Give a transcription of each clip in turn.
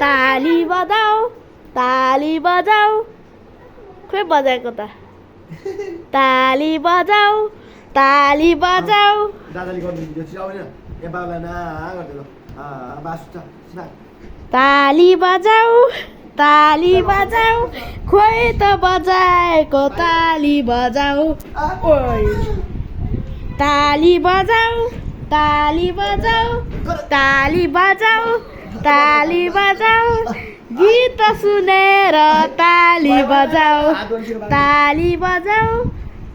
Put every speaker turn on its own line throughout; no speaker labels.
ताली बजाऊ ताली बजाऊ खोइ बजाएको त ताली बजाऊ ताली बजाऊ
दादाले गरिदिनु यो चाहिँ आउन ए बाबा ना गर्दै ल बासु छ
ताली बजाऊ ताली बजाऊ खोइ त बजाएको ताली बजाऊ ओइ ताली बजाऊ ताली बजाऊ ताली बजाऊ ताली बजाऊ गीत सुनेर ताली बजाऊ ताली बजाऊ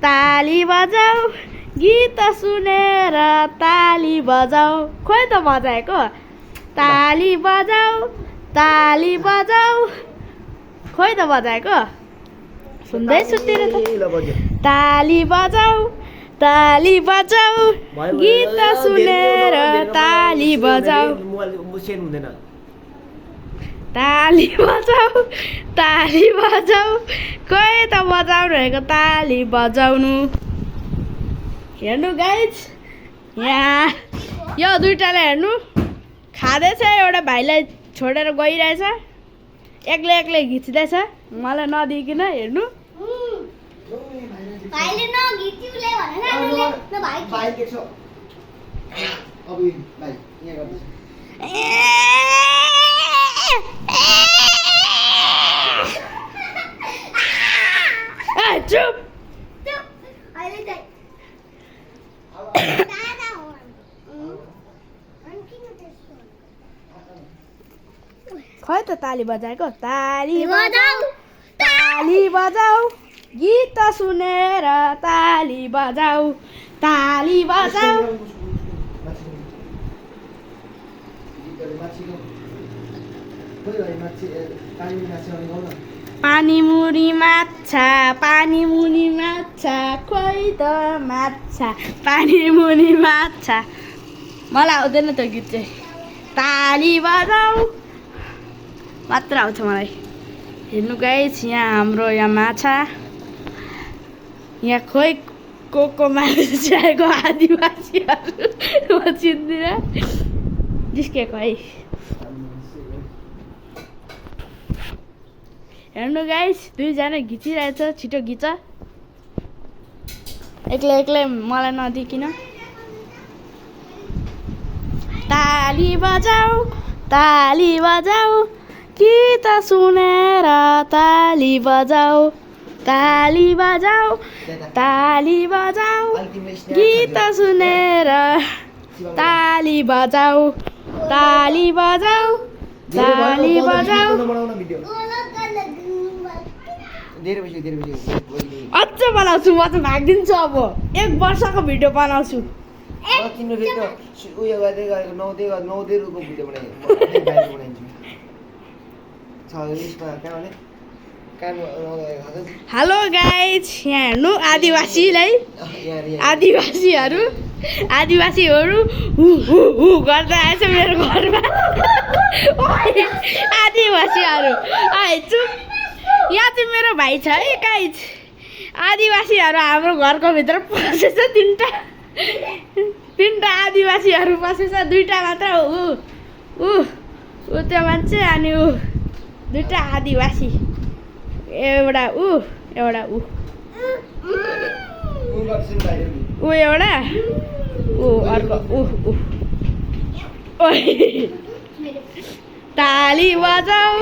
ताली बजाऊ गीत सुनेर ताली बजाऊ खोइ त बजाएको ताली बजाऊ ताली बजाऊ खोइ त बजाएको सुन्दै सुत्तिर त ताली बजाऊ ताली बजाऊ गीत सुनेर ताली बजाऊ ताली बजाऊ ताली बजाऊ खोइ त बजाउनु रहेको ताली बजाउनु हेर्नु गाइज यहाँ यो दुइटाले हेर्नु खाँदैछ एउटा भाइलाई छोडेर गइरहेछ एक्लै एक्लै घिच्दैछ मलाई नदिइकन हेर्नु
भाइले नघिच्युले भनेर न भाइ
भाइ देख्छ अब भाइ यहाँ गर्दैछ
ए चुप
अहिले चाहिँ दादा हो अनि किन त्यस्तो
खोइ त ताली बजाएको ताली
बजाऊ
ताली बजाऊ गीत सुनेर ताली बजाऊ ताली बजाऊ पानी मुनि माछा खोइ त माछा पानी मुनि माछा मलाई आउँदैन त गीत चाहिँ ताली बजाऊ मात्र आउँछ मलाई हेर्नु गाइस यहाँ हाम्रो यहाँ माछा यहाँ खोइ को मान्छे आएको आदिवासीहरू म चिन्दिनँ जिस्केको है हेर्नु गाइस दुईजना घिचिरहेछ छिटो घिच एक्लै एक्लै मलाई नदिकिन ताली बजाऊ गीत सुनेर ताली बजाऊ ताली बजाऊ ताली बजाऊ गीत सुनेर ताली बजाऊ ताली बजाऊ ताली बजाऊ अझ बनाउँछु म त भागिदिन्छु अब 1 वर्षको भिडियो बनाउँछु हेलो गाइज यहाँ हेर्नु आदिवासीहरू हु गर्दै आएछ मेरो घरमा आदिवासीहरू चुप यहाँ चाहिँ मेरो भाइ छ है गाइज आदिवासीहरू हाम्रो घरको भित्र पसेछ तीनटा आदिवासीहरू पसेछ 2टा मात्र ऊ त्यो मान्छे अनि ऊ 2टा आदिवासी एउटा ऊ एउटा ऊ एउटा ऊ अर्को ऊ ताली बजाऊ